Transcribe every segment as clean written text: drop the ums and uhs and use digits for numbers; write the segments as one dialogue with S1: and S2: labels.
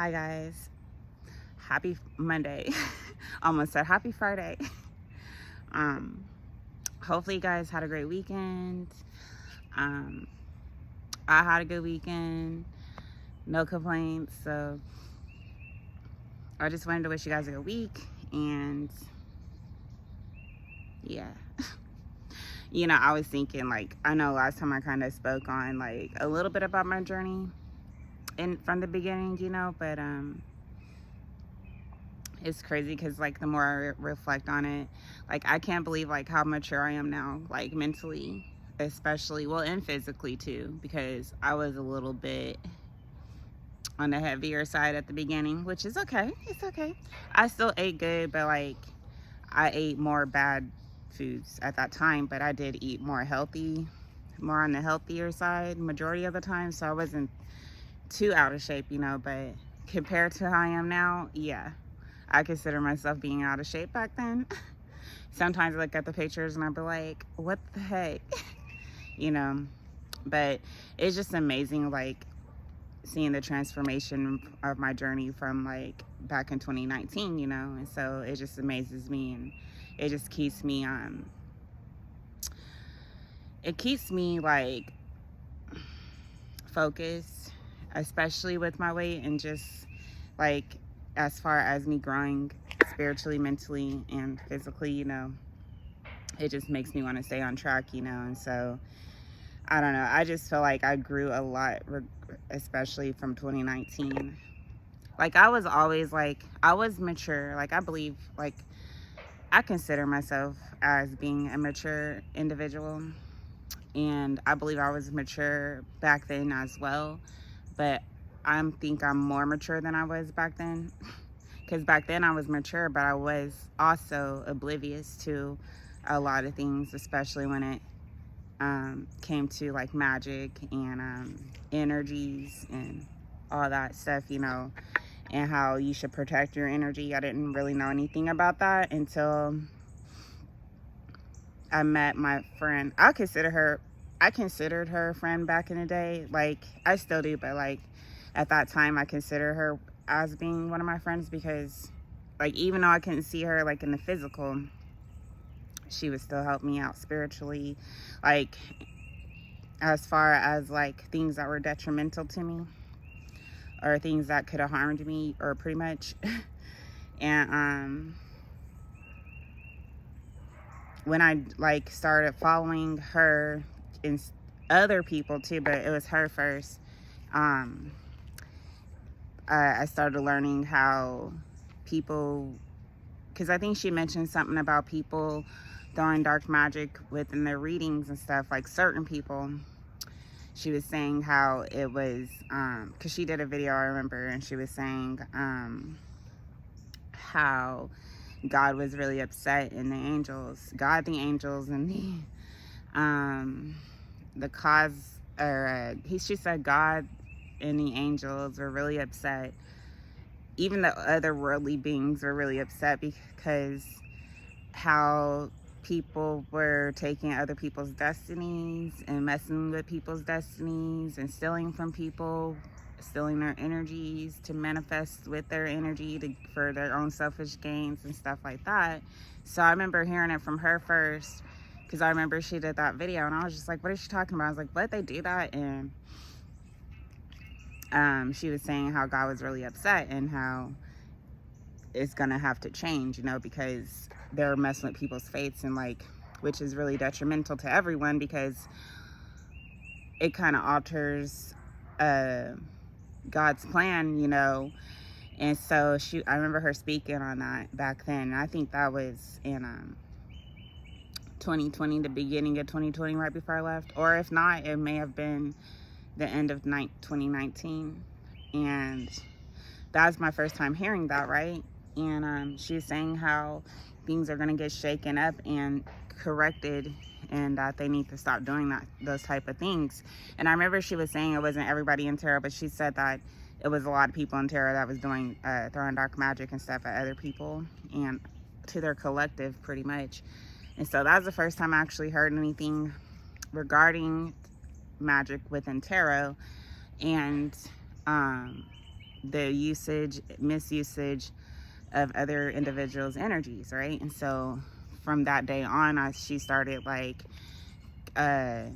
S1: Hi guys, happy Monday. Almost said happy Friday. um Hopefully you guys had a great weekend. um I had a good weekend, no complaints. So I just wanted to wish you guys a good week. And yeah, I was thinking, like, I know last time I kind of spoke on like a little bit about my journey in from the beginning, but it's crazy because, like, the more I reflect on it, like, I can't believe like how mature I am now, like mentally, especially, well, and physically too, because I was a little bit on the heavier side at the beginning, which is okay. It's okay. I still ate good, but like, I ate more bad foods at that time, but I did eat more healthy, more on the healthier side majority of the time, so I wasn't too out of shape, but compared to how I am now, yeah, I consider myself being out of shape back then. Sometimes I look at the pictures and I'll be like, what the heck? you know, but it's just amazing, like, seeing the transformation of my journey from like back in 2019, and so it just amazes me, and it just keeps me, like focused, especially with my weight, and just like as far as me growing spiritually, mentally, and physically, it just makes me want to stay on track, and so I don't know. I just feel like I grew a lot, especially from 2019. Like, I was always like, I was mature. Like, I believe, like, I consider myself as being a mature individual. And I believe I was mature back then as well. But I think I'm more mature than I was back then. Because back then I was mature, but I was also oblivious to a lot of things, especially when it came to like magic and energies and all that stuff, and how you should protect your energy. I didn't really know anything about that until I met my friend. I considered her a friend back in the day. Like, I still do, but like at that time I consider her as being one of my friends, because like, even though I couldn't see her like in the physical, she would still help me out spiritually, like as far as like things that were detrimental to me or things that could have harmed me, or pretty much. And when I like started following her and other people too, but it was her first, um I started learning how people, because I think she mentioned something about people throwing dark magic within their readings and stuff, like certain people. She was saying how it was, because she did a video, I remember, and she was saying how God was really upset, and the angels, God, the angels, and the cause, or she said God and the angels were really upset. Even the other worldly beings were really upset because how people were taking other people's destinies and messing with people's destinies and stealing from people, stealing their energies to manifest with their energy for their own selfish gains and stuff like that. So I remember hearing it from her first, because I remember she did that video, and I was just like, what is she talking about? I was like, what, they do that? And she was saying how God was really upset and how it's gonna have to change, because they're messing with people's faiths, and like, which is really detrimental to everyone, because it kind of alters God's plan, And so I remember her speaking on that back then. And I think that was in 2020, the beginning of 2020, right before I left, or if not, it may have been the end of 2019. And that was my first time hearing that, right? And she was saying how things are going to get shaken up and corrected, and that they need to stop doing those type of things. And I remember she was saying it wasn't everybody in tarot, but she said that it was a lot of people in tarot that was doing throwing dark magic and stuff at other people and to their collective, pretty much. And so that was the first time I actually heard anything regarding magic within tarot. And the misusage of other individuals' energies, right? And so from that day on, she started like, or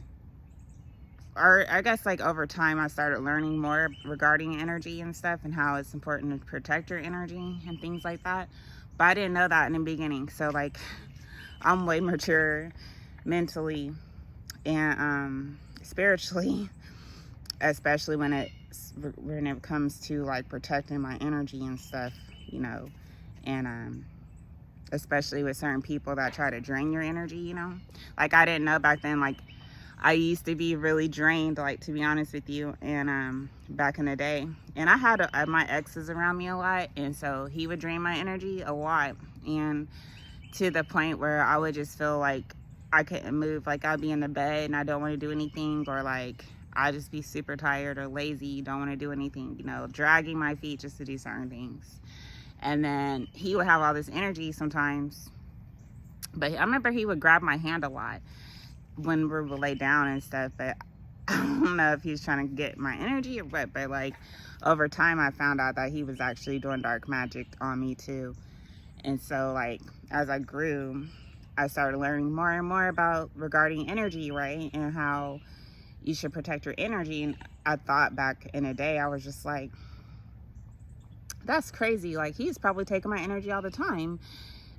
S1: I guess like over time, I started learning more regarding energy and stuff and how it's important to protect your energy and things like that. But I didn't know that in the beginning. So like, I'm way mature mentally and spiritually, especially when it comes to like protecting my energy and stuff, you know, and especially with certain people that try to drain your energy, you know. Like I didn't know back then, like I used to be really drained, like, to be honest with you, and back in the day. And I had my exes around me a lot, and so he would drain my energy a lot, and to the point where I would just feel like I couldn't move. Like I'd be in the bed and I don't want to do anything, or like I'd just be super tired or lazy, don't want to do anything, you know, dragging my feet just to do certain things. And then he would have all this energy sometimes, but I remember he would grab my hand a lot when we would lay down and stuff, but I don't know if he was trying to get my energy or what, but like over time I found out that he was actually doing dark magic on me too. And so like as I grew, I started learning more and more about regarding energy, right? And how you should protect your energy. And I thought back in the day, I was just like, that's crazy. Like he's probably taking my energy all the time.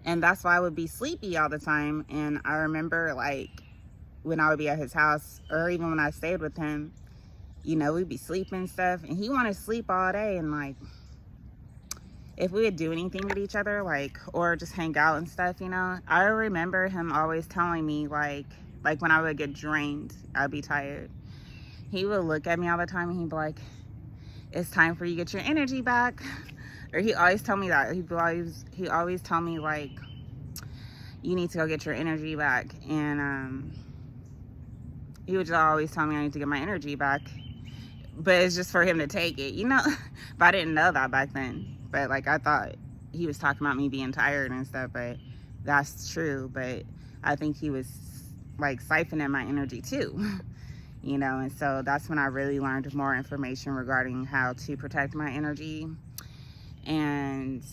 S1: And that's why I would be sleepy all the time. And I remember like when I would be at his house, or even when I stayed with him, you know, we'd be sleeping and stuff, and he wanted to sleep all day. And like, if we would do anything with each other, like, or just hang out and stuff, you know, I remember him always telling me like when I would get drained, I'd be tired. He would look at me all the time and he'd be like, it's time for you to get your energy back. Or he always tell me that. He always tell me like, you need to go get your energy back. And he would just always tell me I need to get my energy back, but it's just for him to take it, you know. But I didn't know that back then. But like I thought he was talking about me being tired and stuff, but that's true. But I think he was like siphoning my energy too, you know. And so that's when I really learned more information regarding how to protect my energy. And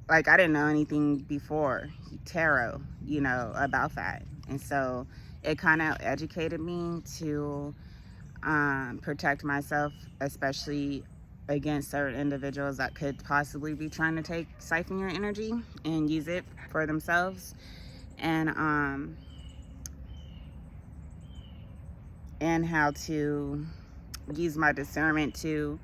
S1: like I didn't know anything before tarot, you know, about that. And so it kind of educated me to protect myself, especially against certain individuals that could possibly be trying to siphon your energy and use it for themselves. And how to use my discernment to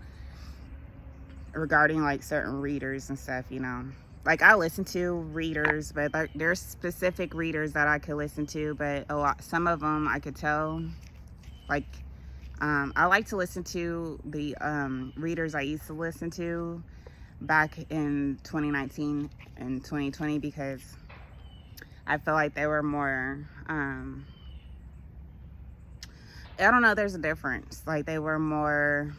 S1: regarding like certain readers and stuff, you know. Like I listen to readers, but there's specific readers that I could listen to, but some of them I could tell, like, I like to listen to the readers I used to listen to back in 2019 and 2020, because I feel like they were more, I don't know, there's a difference. Like they were more,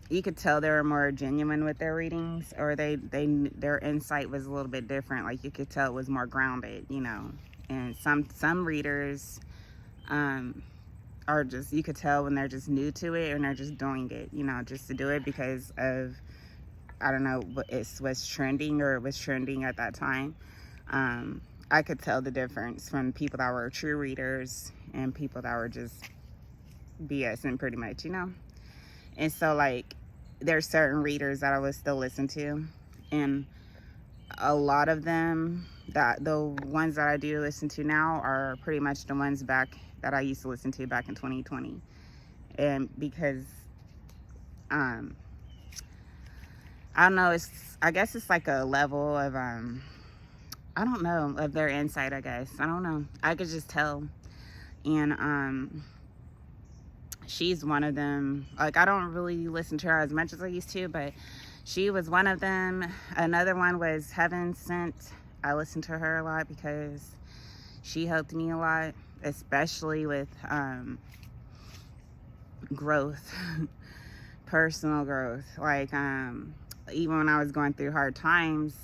S1: you could tell they were more genuine with their readings, or their insight was a little bit different. Like you could tell it was more grounded, you know. And some readers are just, you could tell when they're just new to it and they're just doing it, you know, just to do it because of, I don't know, it was trending, or it was trending at that time. I could tell the difference from people that were true readers and people that were just BSing pretty much, you know. And so like there's certain readers that I would still listen to, and a lot of them, that the ones that I do listen to now are pretty much the ones back that I used to listen to back in 2020. And because I don't know, I guess it's like a level of I don't know, of their insight, I guess. I don't know, I could just tell. And she's one of them. Like I don't really listen to her as much as I used to, but she was one of them. Another one was Heaven Sent. I listened to her a lot because she helped me a lot, especially with growth, personal growth. Like even when I was going through hard times,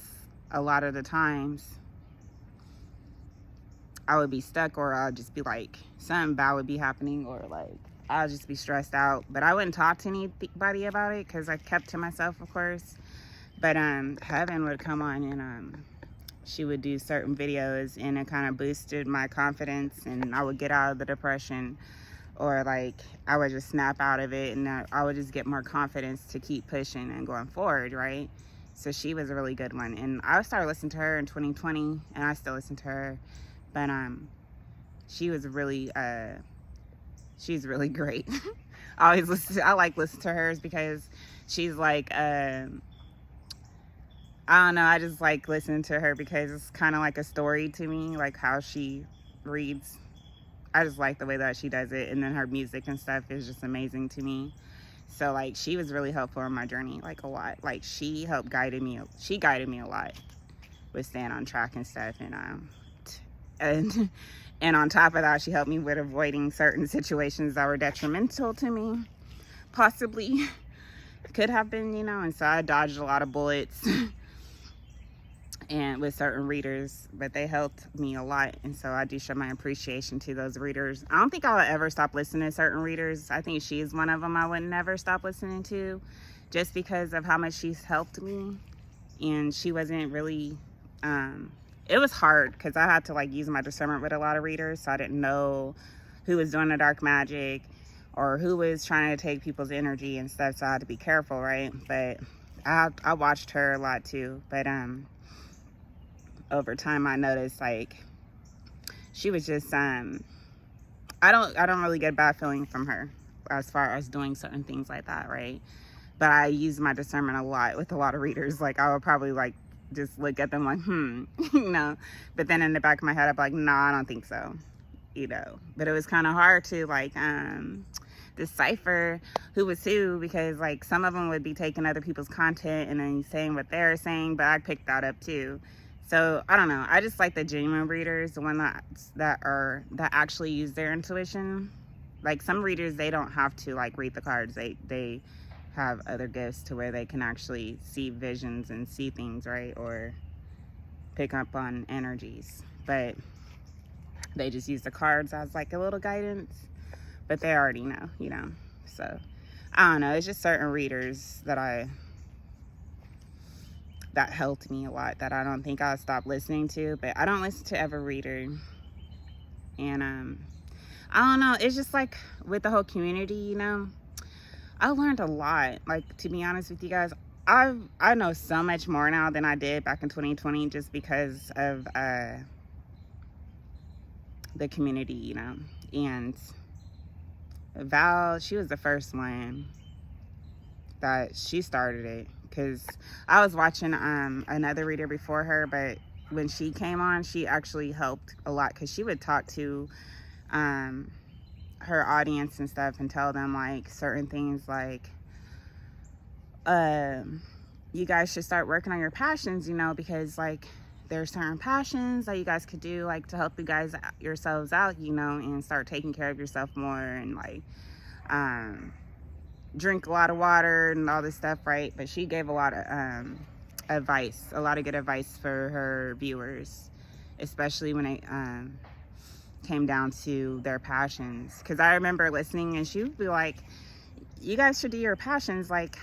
S1: a lot of the times I would be stuck, or I'd just be like, something bad would be happening, or like I'll just be stressed out. But I wouldn't talk to anybody about it because I kept to myself, of course. But Heaven would come on, and she would do certain videos, and it kind of boosted my confidence, and I would get out of the depression, or like I would just snap out of it, and I would just get more confidence to keep pushing and going forward, right? So she was a really good one, and I started listening to her in 2020, and I still listen to her. But she was really she's really great. I like listening to hers because she's like I don't know, I just like listening to her because it's kind of like a story to me, like how she reads. I just like the way that she does it, and then her music and stuff is just amazing to me. So like she was really helpful in my journey, like a lot. Like she guided me a lot with staying on track and stuff, and and on top of that, she helped me with avoiding certain situations that were detrimental to me, possibly could have been, and so I dodged a lot of bullets and with certain readers, but they helped me a lot, and so I do show my appreciation to those readers. I don't think I'll ever stop listening to certain readers. I think she's one of them I would never stop listening to, just because of how much she's helped me. And she wasn't really it was hard because I had to like use my discernment with a lot of readers, so I didn't know who was doing the dark magic or who was trying to take people's energy and stuff, so I had to be careful, right? But I watched her a lot too, but over time I noticed like she was just I don't really get a bad feeling from her as far as doing certain things like that, right? But I use my discernment a lot with a lot of readers. Like I would probably like just look at them like but then in the back of my head I'd be like, nah, I don't think so, but it was kind of hard to like decipher who was who, because like some of them would be taking other people's content and then saying what they're saying, but I picked that up too. So I don't know, I just like the genuine readers, the one that actually use their intuition. Like some readers, they don't have to like read the cards, they have other gifts to where they can actually see visions and see things, right? Or pick up on energies, but they just use the cards as like a little guidance, but they already know, so I don't know, it's just certain readers that helped me a lot that I don't think I'll stop listening to. But I don't listen to every reader, and I don't know, it's just like with the whole community, I learned a lot. Like, to be honest with you guys, I know so much more now than I did back in 2020, just because of the community, and Val, she was the first one that she started it, because I was watching another reader before her, but when she came on, she actually helped a lot, because she would talk to her audience and stuff and tell them like certain things, like you guys should start working on your passions, because like there's certain passions that you guys could do like to help you guys yourselves out, and start taking care of yourself more, and like drink a lot of water and all this stuff, right? But she gave a lot of advice, a lot of good advice for her viewers, especially when it came down to their passions. Because I remember listening, and she would be like, you guys should do your passions, like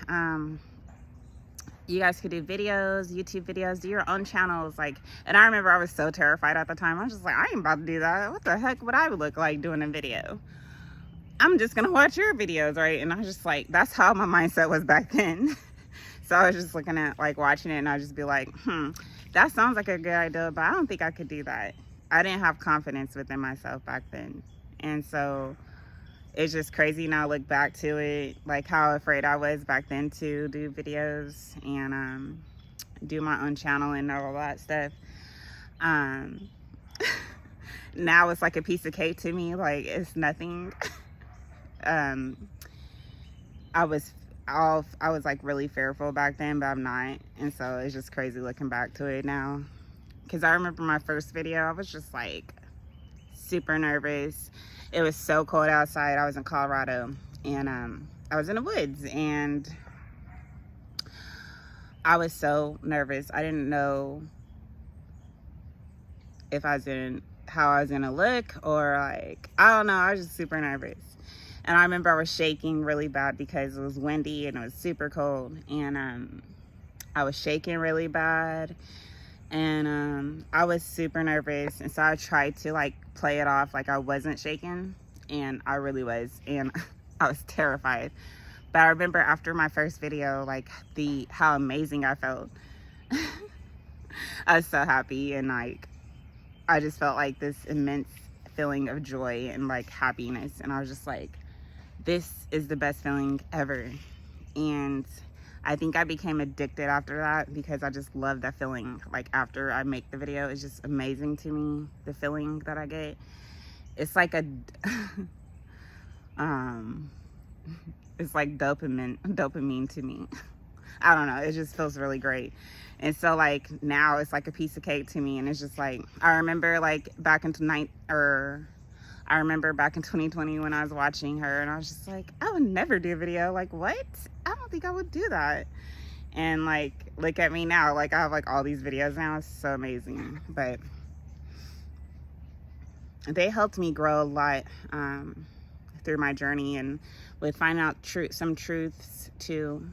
S1: you guys could do videos, YouTube videos, do your own channels, like. And I remember I was so terrified at the time. I was just like, I ain't about to do that. What the heck would I look like doing a video? I'm just gonna watch your videos, right? And I was just like, that's how my mindset was back then. So I was just looking at like watching it, and I'd just be like, that sounds like a good idea, but I don't think I could do that. I didn't have confidence within myself back then. And so it's just crazy now, look back to it, like how afraid I was back then to do videos and do my own channel and all that stuff. Now it's like a piece of cake to me, like it's nothing. I was like really fearful back then, but I'm not. And so it's just crazy looking back to it now, because I remember my first video, I was just like super nervous. It was so cold outside. I was in Colorado, and I was in the woods, and I was so nervous. I didn't know how I was gonna look, or like, I don't know, I was just super nervous. And I remember I was shaking really bad because it was windy and it was super cold. And I was shaking really bad. And I was super nervous. And so I tried to like play it off like I wasn't shaking. And I really was. And I was terrified. But I remember after my first video, like how amazing I felt. I was so happy, and like I just felt like this immense feeling of joy and like happiness, and I was just like, this is the best feeling ever. And I think I became addicted after that because I just love that feeling. Like after I make the video, it's just amazing to me, the feeling that I get. It's like a it's like dopamine to me. I don't know, it just feels really great. And so like now it's like a piece of cake to me. And it's just like, I remember like back in 2020 when I was watching her, and I was just like, I would never do a video. Like, what? I don't think I would do that. And like, look at me now. Like I have like all these videos now. It's so amazing. But they helped me grow a lot through my journey, and with finding out some truths too,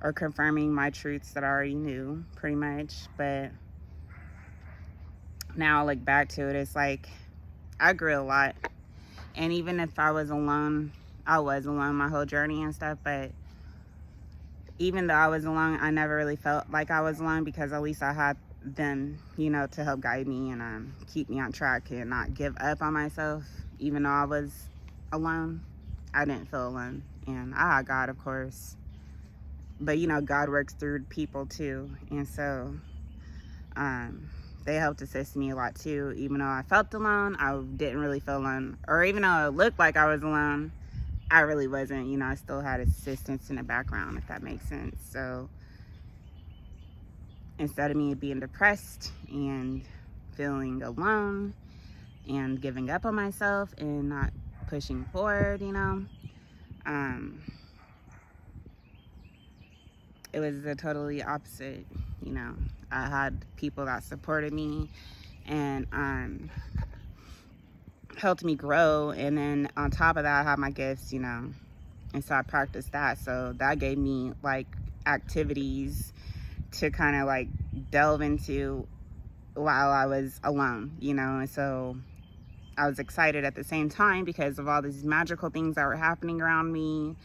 S1: or confirming my truths that I already knew pretty much. But now I look back to it, it's like I grew a lot. And even if I was alone, I was alone my whole journey and stuff, but even though I was alone, I never really felt like I was alone, because at least I had them, you know, to help guide me and keep me on track and not give up on myself. Even though I was alone, I didn't feel alone. And I had God, of course. But, you know, God works through people too. And so they helped assist me a lot too. Even though I felt alone, I didn't really feel alone. Or even though it looked like I was alone, I really wasn't. You know, I still had assistance in the background, if that makes sense. So instead of me being depressed and feeling alone and giving up on myself and not pushing forward, you know, it was the totally opposite. You know, I had people that supported me and helped me grow. And then on top of that, I had my gifts, you know, and so I practiced that. So that gave me like activities to kind of like delve into while I was alone, you know. And so I was excited at the same time because of all these magical things that were happening around me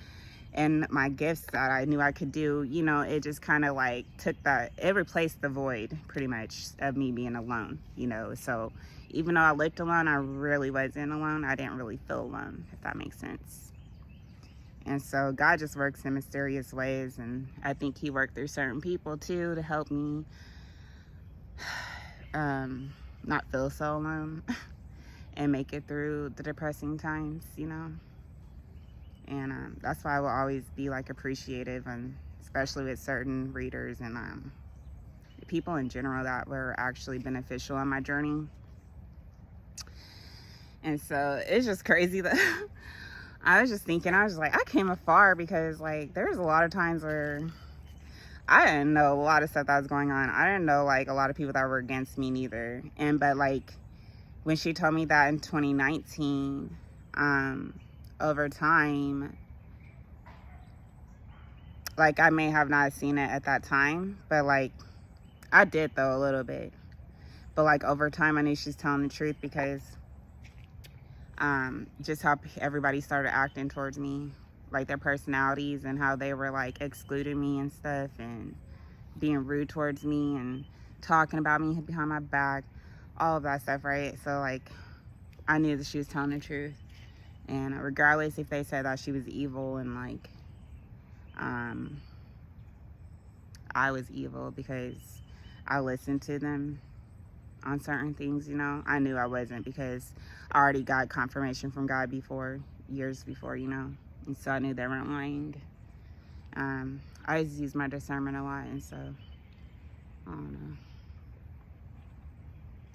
S1: and my gifts that I knew I could do. You know, it just kind of like it replaced the void pretty much of me being alone, you know. So even though I looked alone, I really wasn't alone. I didn't really feel alone, if that makes sense. And so God just works in mysterious ways, and I think he worked through certain people too to help me not feel so alone and make it through the depressing times, you know. And that's why I will always be like appreciative, and especially with certain readers and people in general that were actually beneficial on my journey. And so it's just crazy that I was just thinking, I was like, I came afar, because like there's a lot of times where I didn't know a lot of stuff that was going on. I didn't know like a lot of people that were against me neither. But like when she told me that in 2019, over time, like I may have not seen it at that time, but like I did though a little bit. But like over time, I knew she's telling the truth, because just how everybody started acting towards me, like their personalities and how they were like excluding me and stuff and being rude towards me and talking about me behind my back, all of that stuff, right? So like I knew that she was telling the truth. And regardless if they said that she was evil, and like I was evil because I listened to them on certain things, you know, I knew I wasn't, because I already got confirmation from God years before, you know. And so I knew they weren't lying. I just use my discernment a lot, and so I don't know.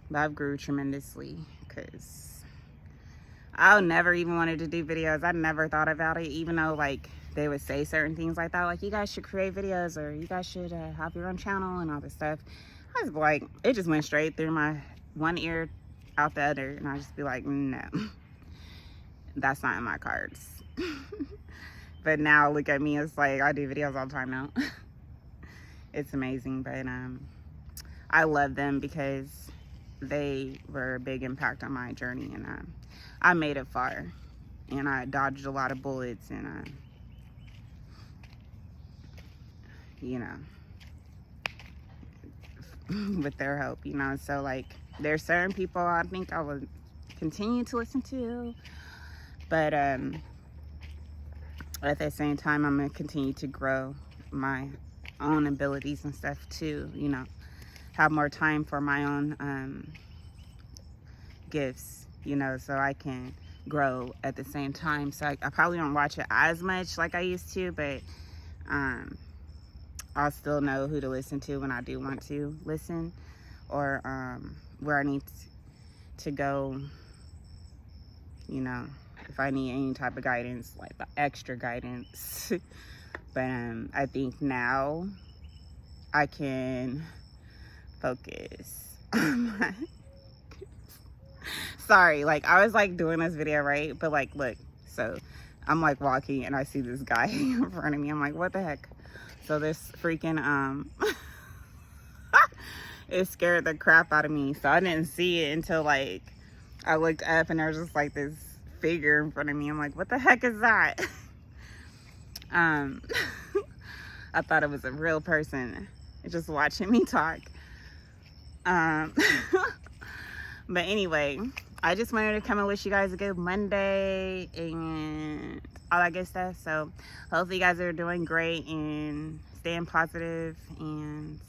S1: But I've grew tremendously, because I never even wanted to do videos. I never thought about it, even though like they would say certain things like that, like you guys should create videos, or you guys should have your own channel and all this stuff. I was like, it just went straight through my one ear out the other, and I just be like, no. that's not in my cards. But now look at me, it's like I do videos all the time now. It's amazing. But I love them because they were a big impact on my journey, and I made it far, and I dodged a lot of bullets, and you know, with their help, you know. So like, there's certain people I think I would continue to listen to, but at the same time, I'm gonna continue to grow my own abilities and stuff too, you know, have more time for my own gifts, you know, so I can grow at the same time. So I probably don't watch it as much like I used to, but I'll still know who to listen to when I do want to listen, or where I need to go, you know, if I need any type of guidance, like the extra guidance. But I think now I can focus on my sorry, like I was like doing this video, right? But like, look, so I'm like walking and I see this guy in front of me. I'm like, what the heck? So this freaking it scared the crap out of me. So I didn't see it until like I looked up and there was just like this figure in front of me. I'm like, what the heck is that? I thought it was a real person just watching me talk. But anyway, I just wanted to come and wish you guys a good Monday and all that good stuff. So hopefully you guys are doing great and staying positive, and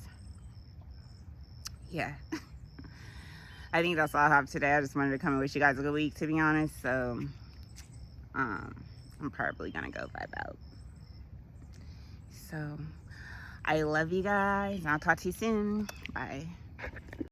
S1: yeah. I think that's all I have today. I just wanted to come and wish you guys a good week, to be honest. So I'm probably gonna go vibe out. So I love you guys. I'll talk to you soon. Bye.